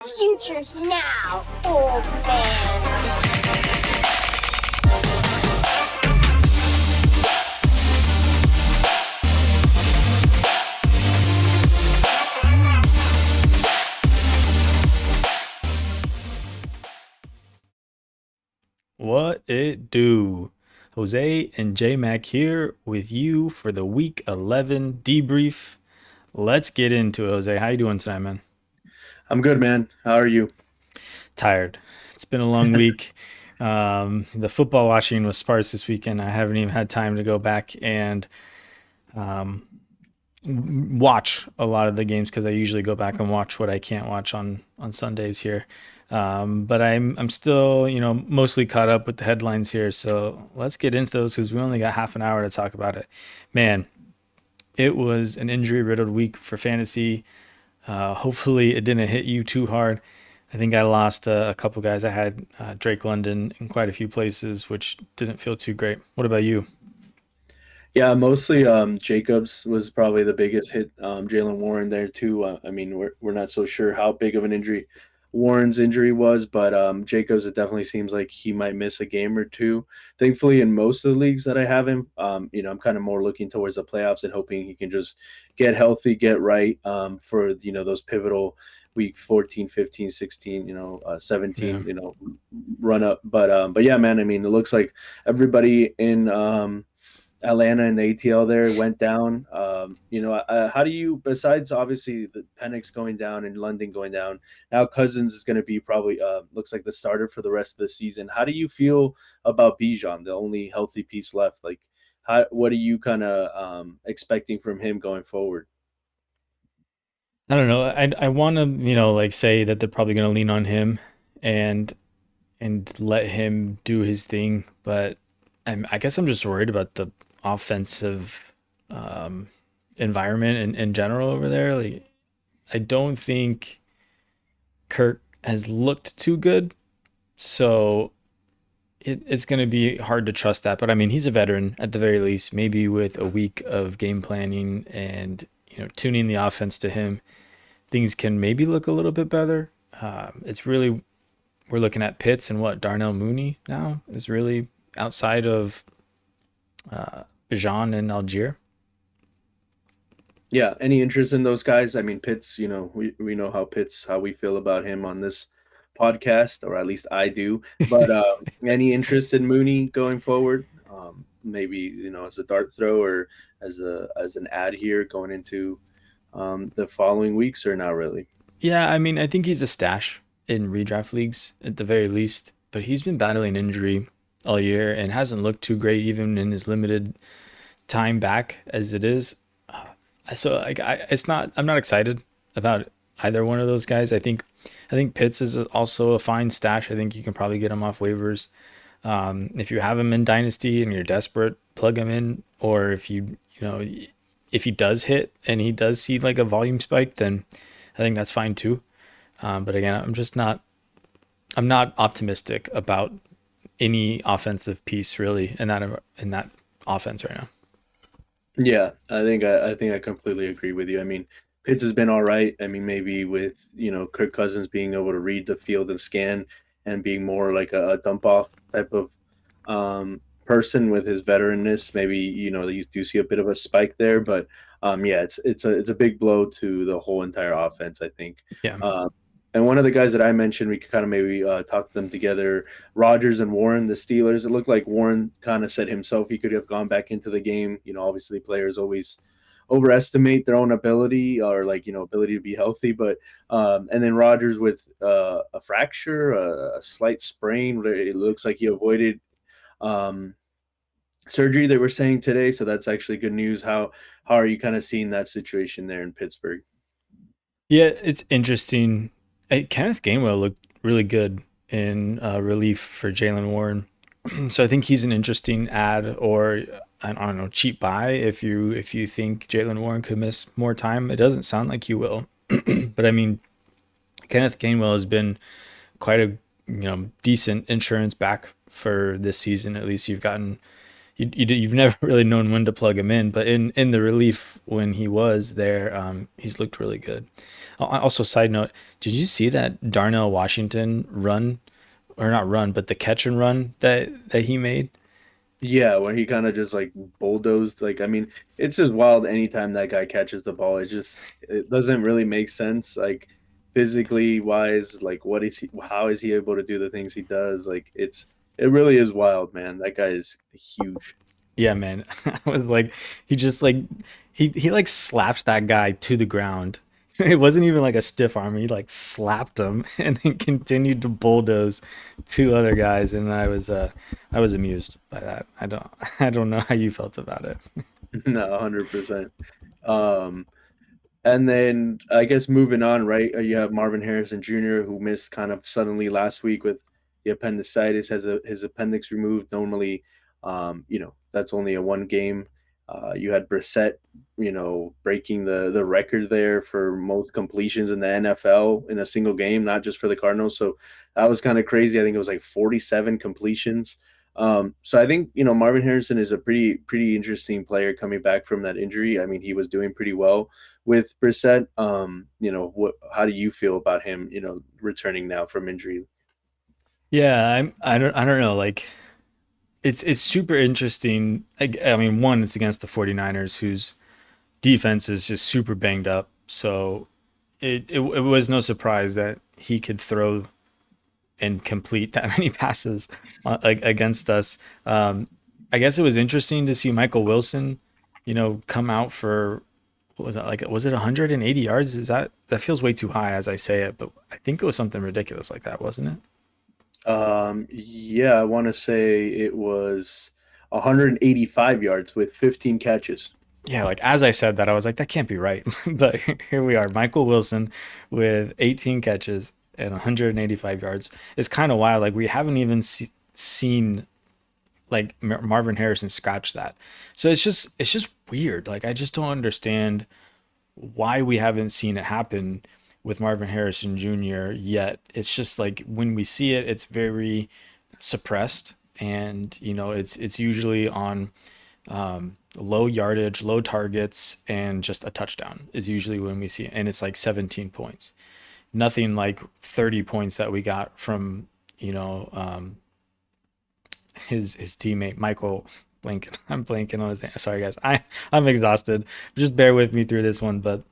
Future's now, old man. What it do? Jose and J Mac here with you for the week 11 debrief. Let's get into it, Jose. How you doing tonight, man? I'm good, man. How are you? Tired. It's been a long week. The football watching was sparse this weekend. I haven't even had time to go back and um, watch a lot of the games because I usually go back and watch what I can't watch on Sundays here. But I'm still mostly caught up with the headlines here. So let's get into those because we only got half an hour to talk about it. Man, it was an injury riddled week for fantasy. Hopefully it didn't hit you too hard. I think I lost a couple guys. I had Drake London in quite a few places, which didn't feel too great. What about you? Yeah, mostly Jacobs was probably the biggest hit. Jaylen Warren there too. I mean, we're not so sure how big of an injury Warren's injury was, but Jacobs, it definitely seems like he might miss a game or two. Thankfully, in most of the leagues that I have him, I'm kind of more looking towards the playoffs and hoping he can just get healthy, get right for those pivotal week 14, 15, 16, 17, Yeah. run up. But yeah, man. I mean, it looks like everybody in Atlanta and the ATL there went down. How do you, besides obviously the Penix going down and London going down, now Cousins is going to be probably looks like the starter for the rest of the season. How do you feel about Bijan, the only healthy piece left? Like, what are you kind of expecting from him going forward? I don't know. I want to, like say that they're probably going to lean on him and let him do his thing, but I guess I'm just worried about the offensive um, environment in general over there. Like, I don't think Kirk has looked too good, so it's going to be hard to trust that. But I mean, he's a veteran at the very least. Maybe with a week of game planning and tuning the offense to him, things can maybe look a little bit better. It's really we're looking at Pitts and what Darnell Mooney now is really outside of Bijan and Algier. Yeah, any interest in those guys? I mean, Pitts, we know how we feel about him on this podcast, or at least I do. But any interest in Mooney going forward? Maybe, as a dart throw or as an ad here going into the following weeks, or not really? Yeah, I mean, I think he's a stash in redraft leagues at the very least, but he's been battling injury all year and hasn't looked too great even in his limited time back as it is. So like it's not I'm not excited about either one of those guys. I think Pitts is also a fine stash. I think you can probably get him off waivers. If you have him in Dynasty and you're desperate, plug him in. Or if if he does hit and he does see like a volume spike, then I think that's fine too. But again, I'm not optimistic about any offensive piece really in that offense right now. Yeah, I think I completely agree with you. I mean, Pitts has been all right. I mean, maybe with Kirk Cousins being able to read the field and scan and being more like a dump off type of person with his veteranness, maybe you do see a bit of a spike there. But yeah, it's a big blow to the whole entire offense, I think. Yeah. Um, and one of the guys that I mentioned, we could kind of maybe talk them together. Rodgers and Warren, the Steelers. It looked like Warren kind of said himself he could have gone back into the game. Obviously players always overestimate their own ability or like ability to be healthy, but and then Rodgers with a fracture, a slight sprain. It looks like he avoided um, surgery. They were saying today, so that's actually good news. How are you kind of seeing that situation there in Pittsburgh? Yeah, it's interesting. Kenneth Gainwell looked really good in relief for Jaylen Warren, so I think he's an interesting ad or I don't know cheap buy if you think Jaylen Warren could miss more time. It doesn't sound like he will, but I mean Kenneth Gainwell has been quite a decent insurance back for this season. At least you've gotten you've never really known when to plug him in, but in the relief when he was there, he's looked really good. Also, side note, did you see that Darnell Washington run, or not run, but the catch and run that he made? Yeah, when he kind of just like bulldozed, like I mean, it's just wild anytime that guy catches the ball. It doesn't really make sense, like physically wise, like what is he, how is he able to do the things he does? It really is wild, man. That guy is huge. Yeah, man. I was like, he just like he like slapped that guy to the ground. It wasn't even like a stiff arm. He like slapped him and then continued to bulldoze two other guys, and I was amused by that. I don't know how you felt about it. No, 100%. Um, And then I guess moving on, right? You have Marvin Harrison Jr., who missed kind of suddenly last week with the appendicitis, has his appendix removed. Normally, that's only a one game. You had Brissett, breaking the record there for most completions in the NFL in a single game, not just for the Cardinals. So that was kind of crazy. I think it was like 47 completions. So I think Marvin Harrison is a pretty interesting player coming back from that injury. I mean, he was doing pretty well with Brissett. How do you feel about him, returning now from injury? Yeah, I don't know. Like it's super interesting. I mean, one, it's against the 49ers, whose defense is just super banged up. So it was no surprise that he could throw and complete that many passes like against us. I guess it was interesting to see Michael Wilson, come out for what was that, like was it 180 yards? Is that feels way too high as I say it, but I think it was something ridiculous like that, wasn't it? Yeah, I want to say it was 185 yards with 15 catches. Yeah, like as I said that, I was like, that can't be right. But here we are, Michael Wilson with 18 catches and 185 yards. It's kind of wild. Like we haven't even seen like Marvin Harrison scratch that. So it's just weird. Like I just don't understand why we haven't seen it happen with Marvin Harrison Jr. yet. It's just like when we see it, it's very suppressed, and it's usually on low yardage, low targets, and just a touchdown is usually when we see it, and it's like 17 points. Nothing like 30 points that we got from you know um, his teammate Michael blanking. I'm blanking on his name. Sorry guys. I'm exhausted. Just bear with me through this one. But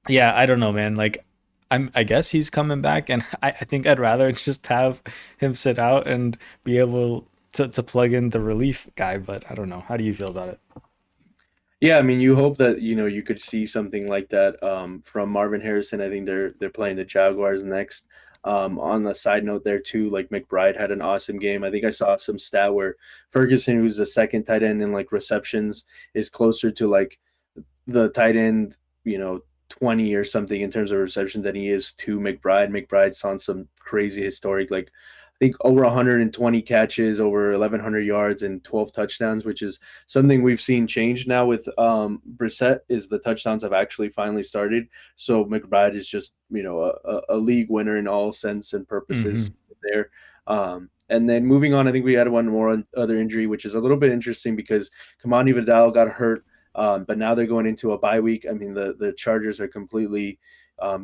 yeah, I don't know, man. Like I guess he's coming back, and I think I'd rather just have him sit out and be able to plug in the relief guy. But I don't know. How do you feel about it? Yeah, I mean, you hope that you could see something like that from Marvin Harrison. I think they're playing the Jaguars next. On the side note there too, like McBride had an awesome game. I think I saw some stat where Ferguson, who's the second tight end in like receptions, is closer to like the tight end, 20 or something in terms of reception than he is to McBride. McBride's on some crazy historic, like I think over 120 catches, over 1,100 yards, and 12 touchdowns, which is something we've seen change now with Brissett. Is the touchdowns have actually finally started. So McBride is just a league winner in all sense and purposes Hmm. there. And then moving on, I think we had one more other injury, which is a little bit interesting because Kimani Vidal got hurt, but now they're going into a bye week. I mean, the Chargers are completely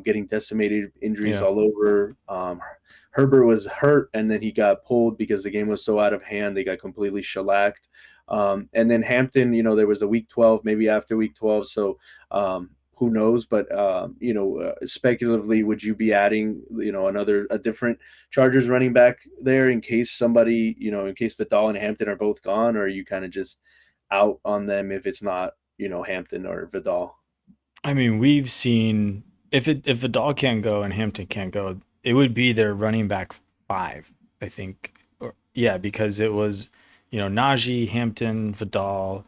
getting decimated, injuries Yeah. all over. Herbert was hurt, and then he got pulled because the game was so out of hand. They got completely shellacked. And then Hampton, there was a week 12, maybe after week 12. So who knows? But speculatively, would you be adding, a different Chargers running back there in case somebody, in case Vidal and Hampton are both gone, or are you kind of just out on them if it's not, Hampton or Vidal? I mean, we've seen if a dog can't go and Hampton can't go, it would be their running back five, I think. Or yeah, because it was, Najee, Hampton, Vidal.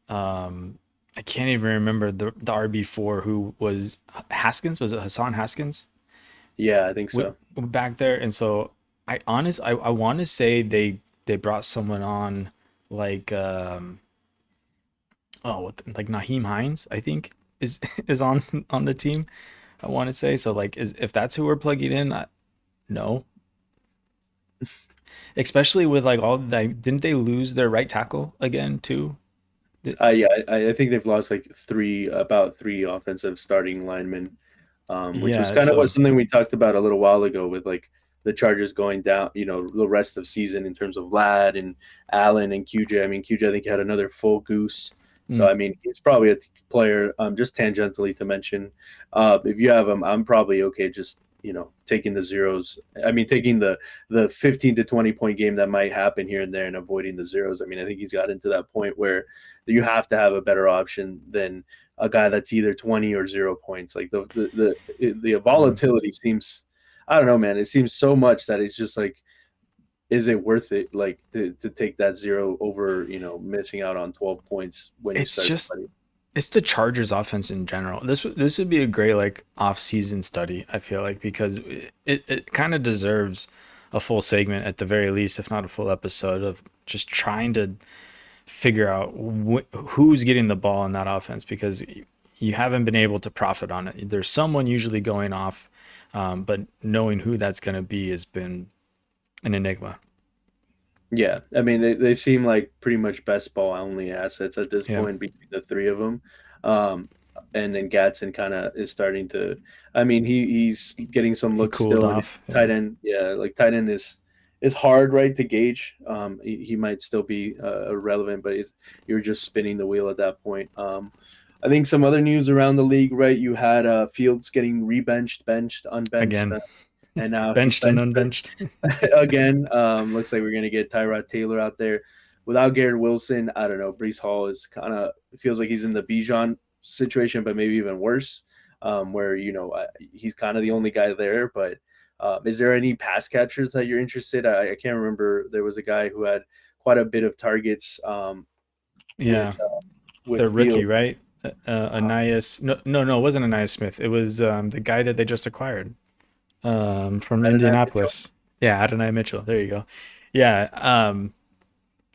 I can't even remember the RB4 who was Haskins. Was it Hassan Haskins? Yeah, I think Wi- so. Back there, and so I want to say they brought someone on like like Naheem Hines, I think is is on the team. I want to say so. Like, is if that's who we're plugging in? No, especially with like all that. Didn't they lose their right tackle again too? Yeah, I think they've lost like about three offensive starting linemen, which was Yeah, kind of what so something we talked about a little while ago with like the Chargers going down, the rest of season in terms of Ladd and Allen and QJ. I mean, QJ I think had another full goose. So mm, I mean, he's probably a player. Just tangentially to mention, if you have him, I'm probably okay. Just taking the zeros. I mean, taking the 15 to 20 point game that might happen here and there and avoiding the zeros. I mean, I think he's gotten to that point where you have to have a better option than a guy that's either 20 or 0 points. Like the mm. volatility seems, I don't know, man. It seems so much that it's just like, is it worth it? Like to take that zero over, missing out on 12 points when you It's start just somebody. it's the Chargers offense in general. This would be a great like off-season study, I feel like, because it kind of deserves a full segment at the very least, if not a full episode of just trying to figure out who's getting the ball in that offense because you haven't been able to profit on it. There's someone usually going off, but knowing who that's going to be has been an enigma. Yeah, I mean they seem like pretty much best ball only assets at this Yeah, point between the three of them, um, and then Gatson kind of is starting to. I mean he's getting some he looks cooled still, and off. Yeah, tight end, yeah, like tight end is hard, right, to gauge. He might still be relevant, but you're just spinning the wheel at that point. I think some other news around the league, right? You had Fields getting rebenched, benched, unbenched, again, and now he's benched and benched unbenched. again. Looks like we're gonna get Tyrod Taylor out there without Garrett Wilson. I don't know. Brees Hall is kind of feels like he's in the Bijan situation, but maybe even worse, where he's kind of the only guy there. But is there any pass catchers that you're interested? I can't remember. There was a guy who had quite a bit of targets Yeah, with the rookie, Field. right? Anais. No, no, no, it wasn't Anais Smith. It was the guy that they just acquired from Adonai Mitchell. Indianapolis. Yeah, Adonai Mitchell. There you go. Yeah.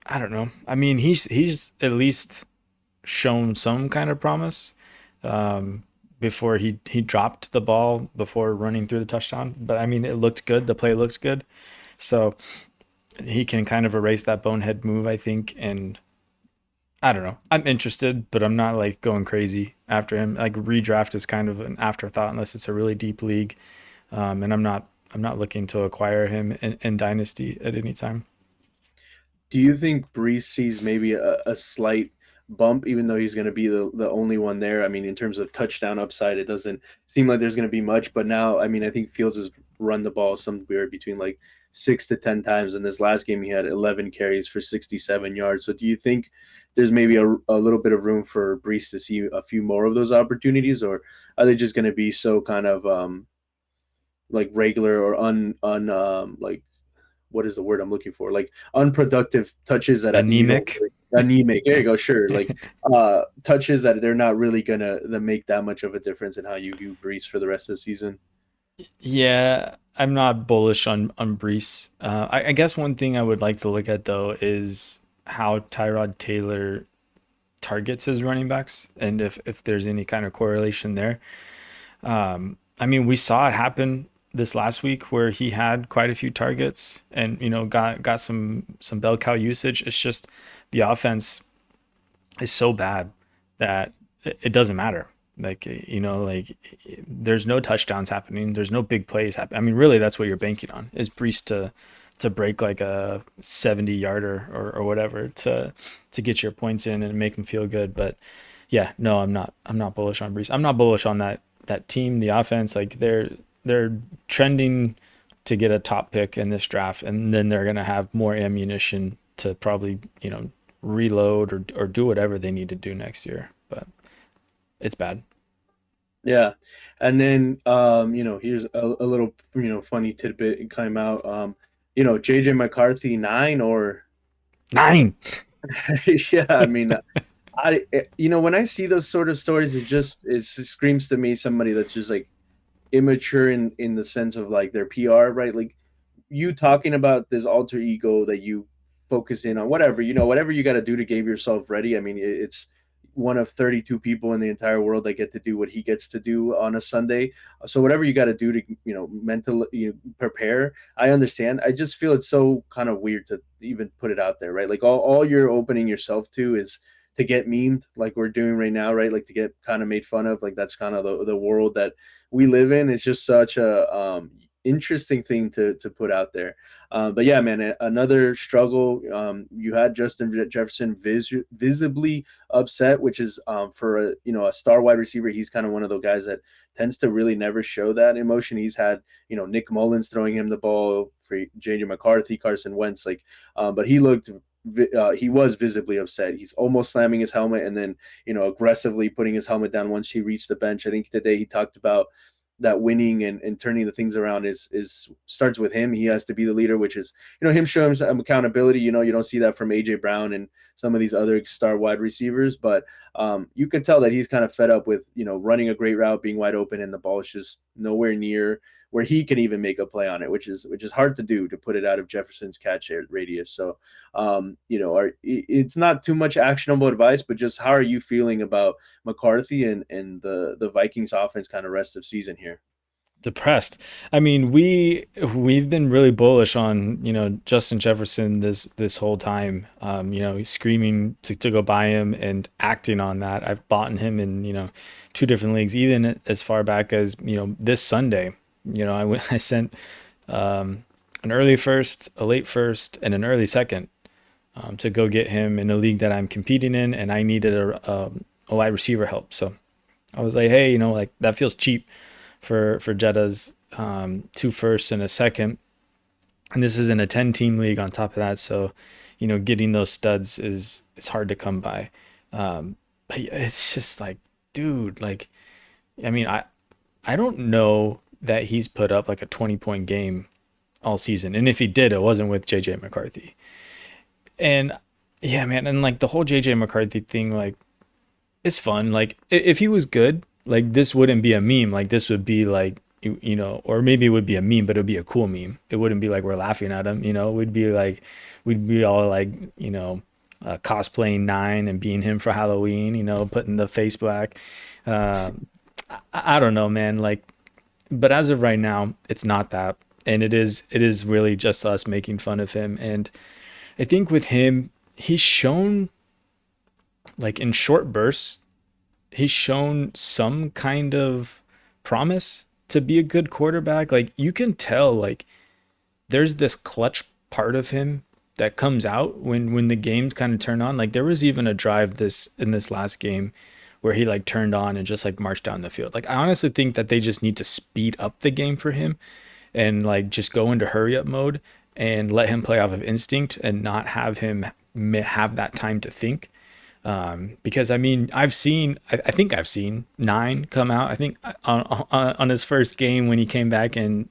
I don't know. I mean, he's at least shown some kind of promise before he dropped the ball before running through the touchdown. But I mean, it looked good. The play looked good. So he can kind of erase that bonehead move, I think. And I don't know. I'm interested, but I'm not like going crazy after him. Like redraft is kind of an afterthought unless it's a really deep league. And I'm not looking to acquire him in Dynasty at any time. Do you think Brees sees maybe a slight bump, even though he's going to be the only one there? I mean, in terms of touchdown upside, it doesn't seem like there's going to be much. But now, I mean, I think Fields has run the ball somewhere between like 6 to 10 times. In this last game, he had 11 carries for 67 yards. So do you think there's maybe a little bit of room for Brees to see a few more of those opportunities, or are they just going to be so kind of like regular or like what is the word I'm looking for? Like unproductive touches that you don't Anemic. really, anemic. There you go. Sure. Like touches that they're not really gonna make that much of a difference in how you view Brees for the rest of the season. Yeah, I'm not bullish on Brees. I guess one thing I would like to look at though is how Tyrod Taylor targets his running backs and if there's any kind of correlation there. I mean, we saw it happen this last week where he had quite a few targets and got some bell cow usage. It's just the offense is so bad that it doesn't matter. Like like there's no touchdowns happening. There's no big plays happening. I mean, really, that's what you're banking on is Brees to break like a 70 yarder or whatever to get your points in and make them feel good. But yeah, no, I'm not bullish on Brees. I'm not bullish on that team, the offense. Like they're trending to get a top pick in this draft, and then they're gonna have more ammunition to probably reload or do whatever they need to do next year. But it's bad. Yeah, and then here's a little funny tidbit came out. JJ McCarthy 9 or 9. yeah. I mean, when I see those sort of stories, it screams to me somebody that's just like immature in the sense of like their PR, right? Like you talking about this alter ego that you focus in on, whatever you got to do to get yourself ready. I mean, it's one of 32 people in the entire world that get to do what he gets to do on a Sunday. So whatever you got to do to, mentally prepare, I understand. I just feel it's so kind of weird to even put it out there, right? Like all you're opening yourself to is to get memed like we're doing right now, right? Like to get kind of made fun of. Like that's kind of the world that we live in. It's just such a interesting thing to put out there. But yeah, man, another struggle. You had Justin Jefferson visibly upset, which is for a star wide receiver. He's kind of one of those guys that tends to really never show that emotion. He's had Nick Mullins throwing him the ball for JJ McCarthy, Carson Wentz, but he was visibly upset. He's almost slamming his helmet and then aggressively putting his helmet down once he reached the bench. I think today he talked about that winning and turning the things around is starts with him. He has to be the leader, which is him showing some accountability. You don't see that from AJ Brown and some of these other star wide receivers, but you can tell that he's kind of fed up with running a great route, being wide open, and the ball is just nowhere near where he can even make a play on it, which is hard to do, to put it out of Jefferson's catch radius. So it's not too much actionable advice, but just how are you feeling about McCarthy and the Vikings offense kind of rest of season here? Depressed. I mean, we've been really bullish on Justin Jefferson this whole time. He's screaming to go buy him and acting on that. I've bought him in two different leagues, even as far back as this Sunday. I sent an early first, a late first, and an early second to go get him in a league that I'm competing in, and I needed a wide receiver help. So I was like, hey, like that feels cheap for Jetta's two firsts and a second. And this is in a 10-team league on top of that. So, getting those studs is hard to come by. But it's just like, dude, like, I mean, I don't know that he's put up like a 20-point game all season. And if he did, it wasn't with JJ McCarthy. And yeah, man. And like the whole JJ McCarthy thing, like, it's fun. Like if he was good, like this wouldn't be a meme. Like this would be like, or maybe it would be a meme, but it would be a cool meme. It wouldn't be like we're laughing at him, we'd be all like, cosplaying NEIN and being him for Halloween, putting the face black. I don't know, man. Like, but as of right now, it's not that. And it is really just us making fun of him. And I think with him, he's shown like in short bursts, he's shown some kind of promise to be a good quarterback. Like you can tell, like there's this clutch part of him that comes out when the games kind of turn on. Like there was even a drive in this last game where he like turned on and just like marched down the field. Like I honestly think that they just need to speed up the game for him and like just go into hurry up mode and let him play off of instinct and not have him have that time to think. Because I mean, I think I've seen NEIN come out. I think on his first game when he came back, and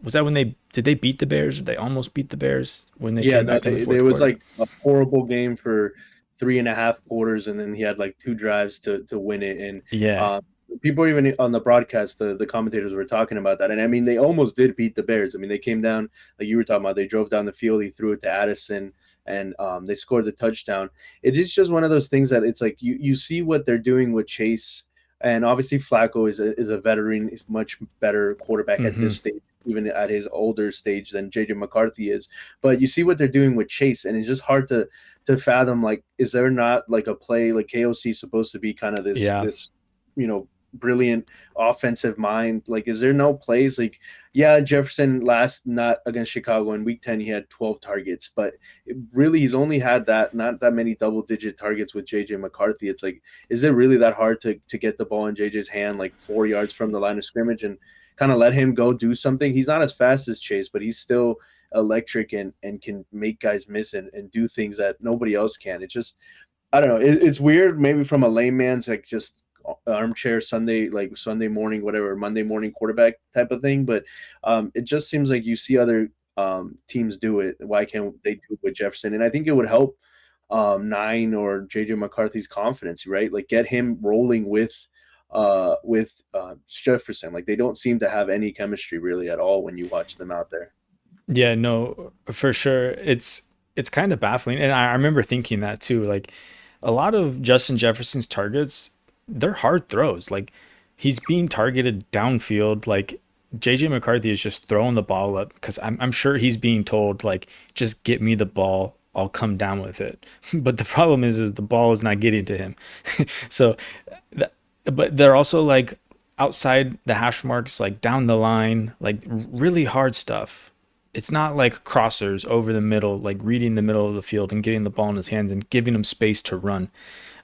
was that when did they beat the Bears? They almost beat the Bears when they came back in the fourth it was quarter. like a horrible game for 3.5 quarters, and then he had like 2 drives to win it. And Yeah, people even on the broadcast, the commentators were talking about that. And I mean, they almost did beat the Bears. I mean, they came down like you were talking about. They drove down the field. He threw it to Addison, and they scored the touchdown. It is just one of those things that it's like you see what they're doing with Chase, and obviously Flacco is a veteran, is much better quarterback at mm-hmm. this stage, even at his older stage than JJ McCarthy is. But you see what they're doing with Chase, and it's just hard to fathom. Like, is there not like a play like KOC supposed to be kind of Yeah, this brilliant offensive mind? Like, is there no plays? Like, yeah, Jefferson not against Chicago in week 10, he had 12 targets, but really he's only had not that many double-digit targets with JJ McCarthy. It's like, is it really that hard to get the ball in JJ's hand like 4 yards from the line of scrimmage and kind of let him go do something? He's not as fast as Chase, but he's still electric and can make guys miss and do things that nobody else can. It's just, I don't know. It's weird, maybe from a layman's like just armchair Sunday morning, whatever, Monday morning quarterback type of thing. But it just seems like you see other teams do it. Why can't they do it with Jefferson? And I think it would help NEIN or JJ McCarthy's confidence, right? Like get him rolling with Jefferson. Like they don't seem to have any chemistry really at all when you watch them out there. yeah, no, for sure. It's kind of baffling, and I remember thinking that too. Like a lot of Justin Jefferson's targets, they're hard throws. Like he's being targeted downfield. Like JJ McCarthy is just throwing the ball up because I'm sure he's being told like just get me the ball. I'll come down with it. But the problem is the ball is not getting to him. So, but they're also like outside the hash marks, like down the line, like really hard stuff. It's not like crossers over the middle, like reading the middle of the field and getting the ball in his hands and giving him space to run.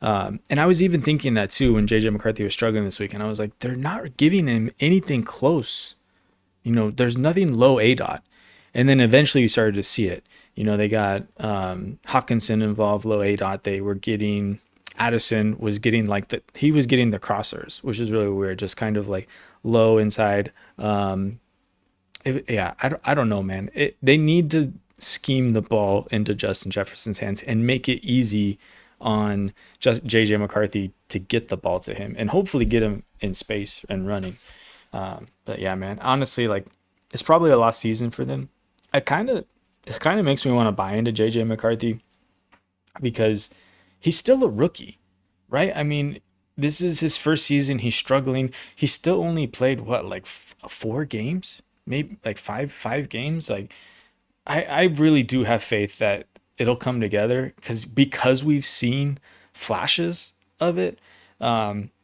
And I was even thinking that too when JJ McCarthy was struggling this week. And I was like, they're not giving him anything close. There's nothing low A dot. And then eventually you started to see it. They got Hawkinson involved, low A dot. They were getting Addison was getting he was getting the crossers, which is really weird, just kind of like low inside. I don't know, man. They need to scheme the ball into Justin Jefferson's hands and make it easy on just JJ McCarthy to get the ball to him and hopefully get him in space and running. But yeah, man, honestly, like it's probably a lost season for them. This kind of makes me want to buy into JJ McCarthy because he's still a rookie, right? I mean, this is his first season. He's struggling. He still only played like 4 games, maybe like five games. Like I really do have faith that it'll come together because we've seen flashes of it.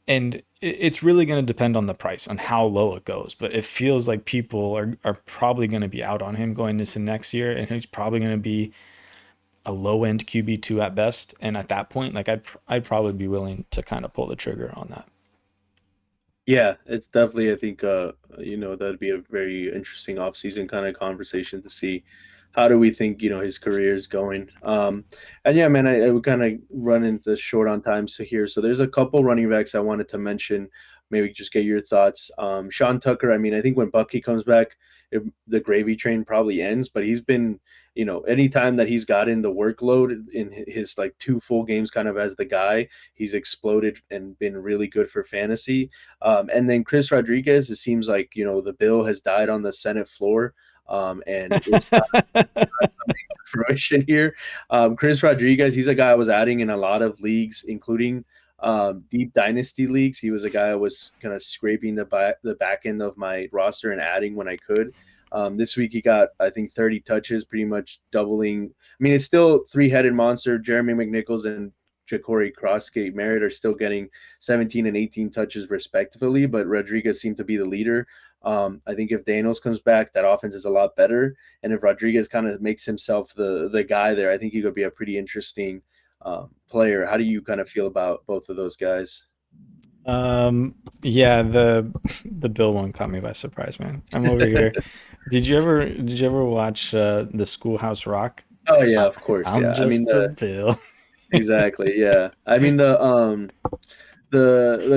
And it's really going to depend on the price, on how low it goes. But it feels like people are probably going to be out on him going into next year, and he's probably going to be a low end QB2 at best. And at that point, like I'd probably be willing to kind of pull the trigger on that. Yeah, it's definitely, I think, that'd be a very interesting offseason kind of conversation to see how do we think, his career is going. And yeah, man, I would kind of run into short on time here. So there's a couple running backs I wanted to mention, maybe just get your thoughts. Sean Tucker, I mean, I think when Bucky comes back, the gravy train probably ends, but he's been, anytime that he's gotten the workload in his like 2 full games kind of as the guy, he's exploded and been really good for fantasy. And then Chris Rodriguez, it seems like, the bill has died on the Senate floor. And it's not fruition here. Chris Rodriguez, he's a guy I was adding in a lot of leagues, including deep dynasty leagues. He was a guy I was kind of scraping the back end of my roster and adding when I could. This week he got, I think, 30 touches, pretty much doubling. I mean, it's still 3-headed monster. Jeremy McNichols and Ja'Cory Crossgate Merritt are still getting 17 and 18 touches respectively, but Rodriguez seemed to be the leader. I think if Daniels comes back, that offense is a lot better. And if Rodriguez kind of makes himself the guy there, I think he could be a pretty interesting player. How do you kind of feel about both of those guys? Yeah, the Bill one caught me by surprise, man. I'm over here. Did you ever watch the Schoolhouse Rock? Oh yeah, of course. I'm Yeah, just I mean a Bill. exactly. Yeah, I mean the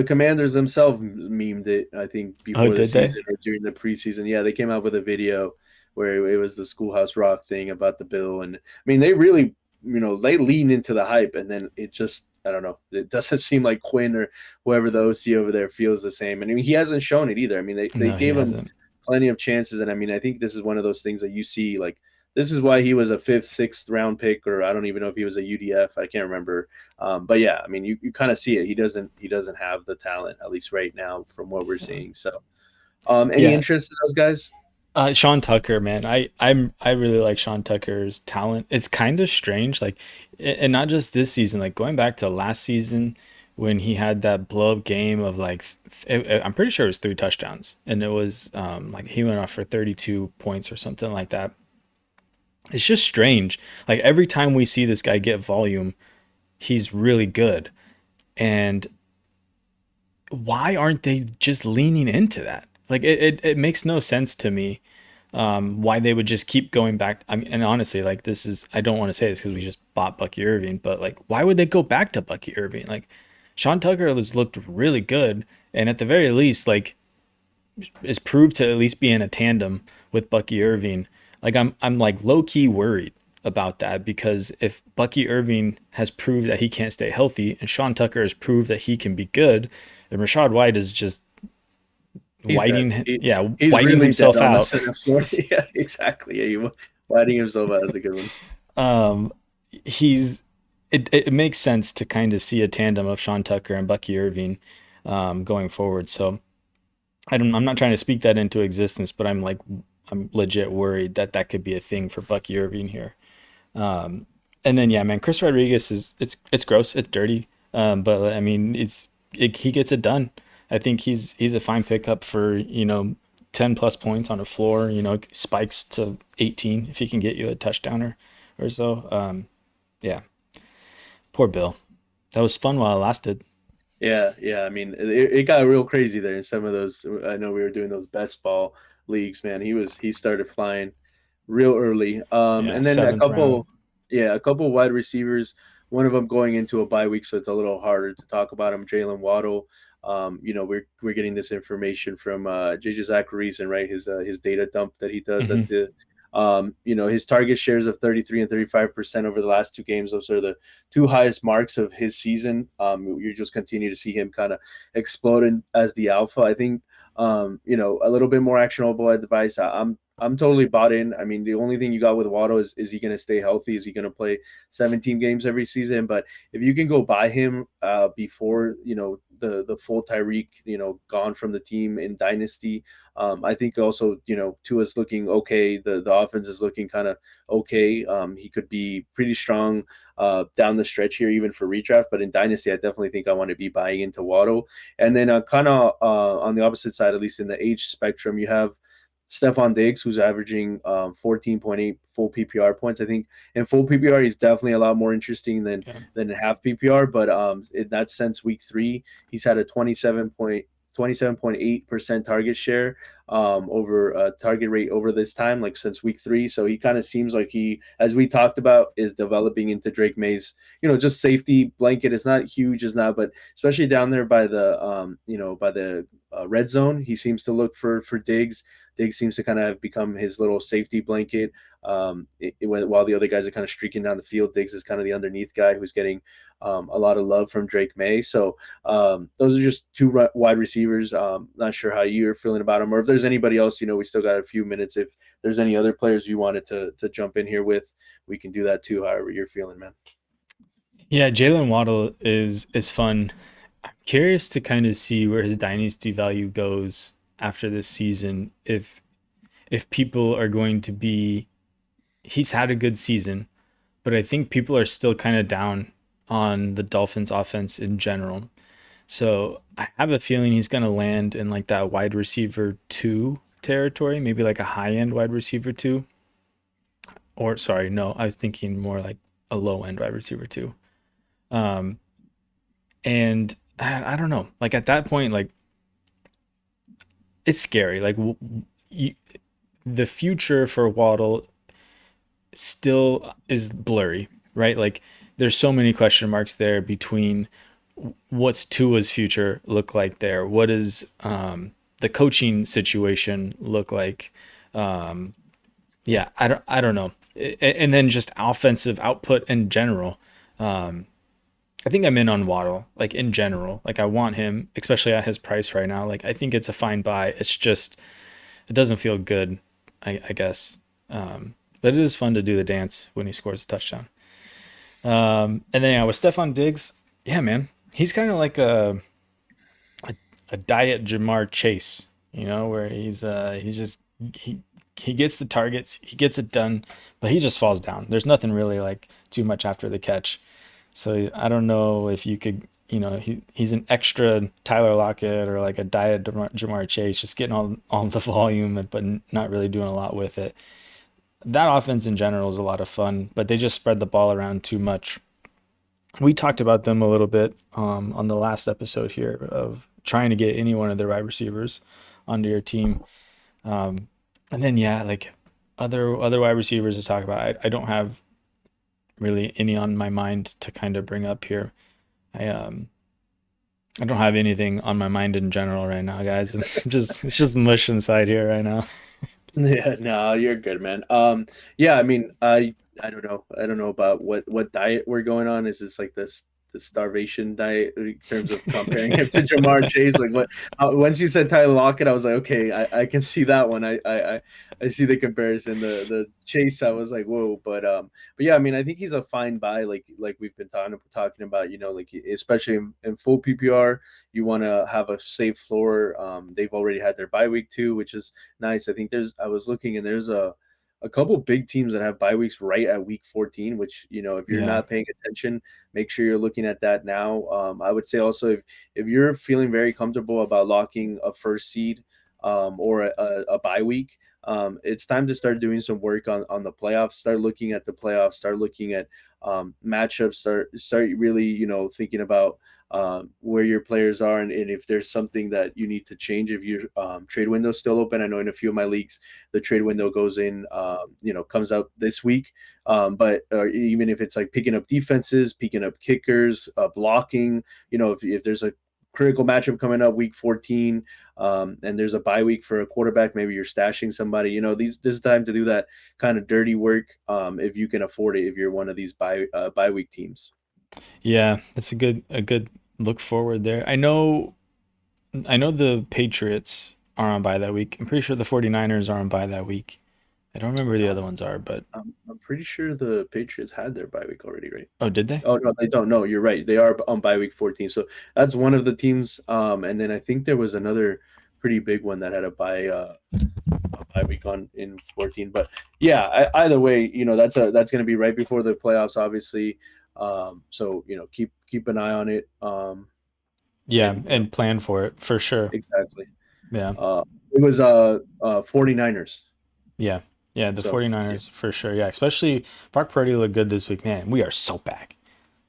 Commanders themselves memed it, I think, before the Did they? season or during the preseason. Yeah, they came out with a video where it was the Schoolhouse Rock thing about the bill. And I mean, they really, they lean into the hype, and then it just, I don't know, it doesn't seem like Quinn or whoever the OC over there feels the same. And I mean, he hasn't shown it either. I mean, they No, he gave him hasn't. plenty of chances. And I mean, I think this is one of those things that you see, like, this is why he was a 5th, 6th round pick, or I don't even know if he was a UDF. I can't remember. But yeah, I mean, you kind of see it. He doesn't have the talent, at least right now, from what we're seeing. So, any Yeah. interest in those guys? Sean Tucker, man. I really like Sean Tucker's talent. It's kind of strange, like, and not just this season. Like going back to last season when he had that blow up game of like, I'm pretty sure it was 3 touchdowns, and it was like he went off for 32 points or something like that. It's just strange. Like every time we see this guy get volume, he's really good. And why aren't they just leaning into that? Like it makes no sense to me why they would just keep going back. I mean, and honestly, like I don't want to say this because we just bought Bucky Irving, but like, why would they go back to Bucky Irving? Like Sean Tucker has looked really good. And at the very least, like is proved to at least be in a tandem with Bucky Irving. Like I'm like low key worried about that because if Bucky Irving has proved that he can't stay healthy and Sean Tucker has proved that he can be good, and Rashad White is just He's whiting he's whiting really himself dead on out. us in the floor. Yeah, exactly. Yeah, whiting himself out is a good one. Um, he's it makes sense to kind of see a tandem of Sean Tucker and Bucky Irving going forward. So I'm not trying to speak that into existence, but I'm legit worried that that could be a thing for Bucky Irving here. Um, and then yeah, man, Chris Rodriguez is it's gross, it's dirty, but I mean he gets it done. I think he's a fine pickup for 10 plus points on a floor. Spikes to 18 if he can get you a touchdown or so. Yeah, poor Bill. That was fun while it lasted. Yeah, yeah. I mean, it got real crazy there in some of those. I know we were doing those best ball leagues, man. He started flying real early. Yeah, And then seventh round. a couple wide receivers. One of them going into a bye week, so it's a little harder to talk about him. Jaylen Waddle. We're getting this information from JJ Zachary's and right his data dump that he does Hmm. at the. His target shares of 33 and 35% over the last two games. Those are the two highest marks of his season. You just continue to see him kind of explode as the alpha. I think a little bit more actionable advice. I'm totally bought in. I mean, the only thing you got with Waddle is he going to stay healthy? Is he going to play 17 games every season? But if you can go buy him before the full Tyreek gone from the team in Dynasty, I think also Tua's looking okay. The offense is looking kind of okay. He could be pretty strong down the stretch here, even for redraft. But in Dynasty, I definitely think I want to be buying into Waddle. And then kind of on the opposite side, at least in the age spectrum, you have Stephon Diggs, who's averaging 14.8 full PPR points. I think in full PPR, he's definitely a lot more interesting Yeah. than in half PPR. But in that sense, week 3, he's had a 27.8% target share over target rate over this time, like since week 3. So he kind of seems like he, as we talked about, is developing into Drake May's, just safety blanket. It's not huge, it's not, but especially down there by the red zone, he seems to look for Diggs. Diggs seems to kind of have become his little safety blanket. While the other guys are kind of streaking down the field, Diggs is kind of the underneath guy who's getting a lot of love from Drake May. So those are just two wide receivers. Not sure how you're feeling about them, or if there's anybody else. We still got a few minutes. If there's any other players you wanted to jump in here with, we can do that too. However you're feeling, man. Yeah, Jaylen Waddle is fun. I'm curious to kind of see where his dynasty value goes after this season. If people are going to be, he's had a good season, but I think people are still kind of down on the Dolphins offense in general. So I have a feeling he's going to land in like that wide receiver 2 territory, maybe like a high end wide receiver 2. Or sorry, no, I was thinking more like a low end wide receiver 2. Um, and I don't know. Like at that point, like it's scary. Like you, the future for Waddle still is blurry, right? Like there's so many question marks there between what's Tua's future look like there. What does the coaching situation look like? Um, yeah, I don't know. And then just offensive output in general. Um, I think I'm in on Waddle, like in general. Like I want him, especially at his price right now. Like I think it's a fine buy. It's just it doesn't feel good, I guess. But it is fun to do the dance when he scores a touchdown. And then yeah, with Stephon Diggs, yeah, man, he's kind of like a a diet Jamar Chase, where he's just he he gets the targets, he gets it done, but he just falls down. There's nothing really like too much after the catch. So I don't know if you could, he's an extra Tyler Lockett or like a diet Jamar Chase, just getting all the volume, but not really doing a lot with it. That offense in general is a lot of fun, but they just spread the ball around too much. We talked about them a little bit on the last episode here of trying to get any one of their wide receivers onto your team. Um, and then yeah, like other wide receivers to talk about. I don't have really any on my mind to kind of bring up here. I um I don't have anything on my mind in general right now, guys. It's just mush inside here right now. Yeah, no, you're good, man. Yeah, I mean, I don't know. I don't know about what diet we're going on. Is this like this? starvation diet in terms of comparing him to Jamar Chase. Like once you said Tyler Lockett, I was like, okay, I can see that one. I see the comparison. The Chase, I was like, whoa, but yeah, I mean, I think he's a fine buy. Like we've been talking about, like especially in full PPR, you want to have a safe floor. They've already had their bye week too, which is nice. I think I was looking and there's a couple big teams that have bye weeks right at week 14, which, if you're not paying attention, make sure you're looking at that now. I would say also if you're feeling very comfortable about locking a first seed or a bye week, it's time to start doing some work on the playoffs. Start looking at the playoffs. Start looking at matchups. Start really, thinking about where your players are and if there's something that you need to change. If your trade window is still open, I know in a few of my leagues the trade window goes in, comes out this week. But even if it's like picking up defenses, picking up kickers, blocking, if there's a critical matchup coming up week 14, and there's a bye week for a quarterback, maybe you're stashing somebody, this is time to do that kind of dirty work, if you can afford it, if you're one of these bye week teams. Yeah, that's a good look forward there. I know the Patriots are on bye that week. I'm pretty sure the 49ers are on bye that week. I don't remember who the other ones are, but I'm pretty sure the Patriots had their bye week already, right? oh, did they? Oh no, they don't. No, you're right. They are on bye week 14. So that's one of the teams. And then I think there was another pretty big one that had a bye week in 14. But yeah, either way, that's going to be right before the playoffs, obviously. So keep an eye on it. Yeah, and plan for it for sure. Exactly. Yeah. It was 49ers. Yeah. Yeah, the 49ers for sure. Yeah, especially Brock Purdy looked good this week. Man, we are so back.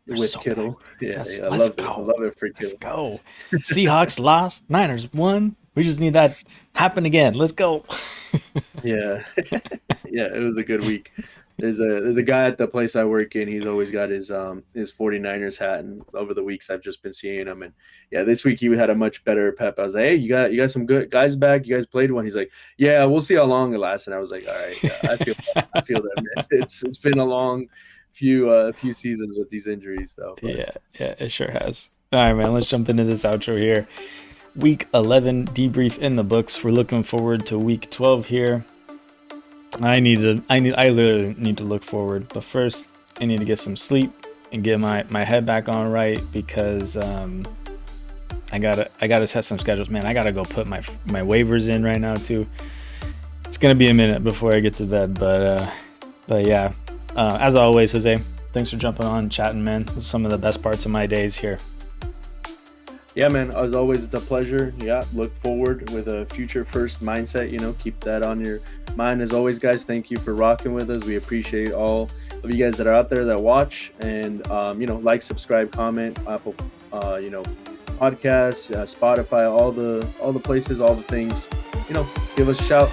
With Kittle. Back. Yeah, I love it. I love it for Kittle. Let's go. Seahawks lost, Niners won. We just need that happen again. Let's go. Yeah. Yeah, it was a good week. There's a guy at the place I work in. He's always got his 49ers hat, and over the weeks I've just been seeing him. And yeah, this week he had a much better pep. I was like, hey, you got some good guys back. You guys played one. He's like, yeah, we'll see how long it lasts. And I was like, all right, yeah, I feel that, man. It's been a long few seasons with these injuries, though. But. Yeah, it sure has. All right, man. Let's jump into this outro here. Week 11 debrief in the books. We're looking forward to week 12 here. I literally need to look forward, but first I need to get some sleep and get my head back on right, because I gotta set some schedules, man. I gotta go put my waivers in right now too. It's gonna be a minute before I get to bed, but yeah, as always, Jose, thanks for jumping on, chatting, man. This is some of the best parts of my days here. Yeah, man, as always, it's a pleasure. Yeah, look forward with a future first mindset. Keep that on your mind. As always, guys, thank you for rocking with us. We appreciate all of you guys that are out there that watch, and like, subscribe, comment, Apple podcasts, Spotify, all the places, all the things. Give us a shout.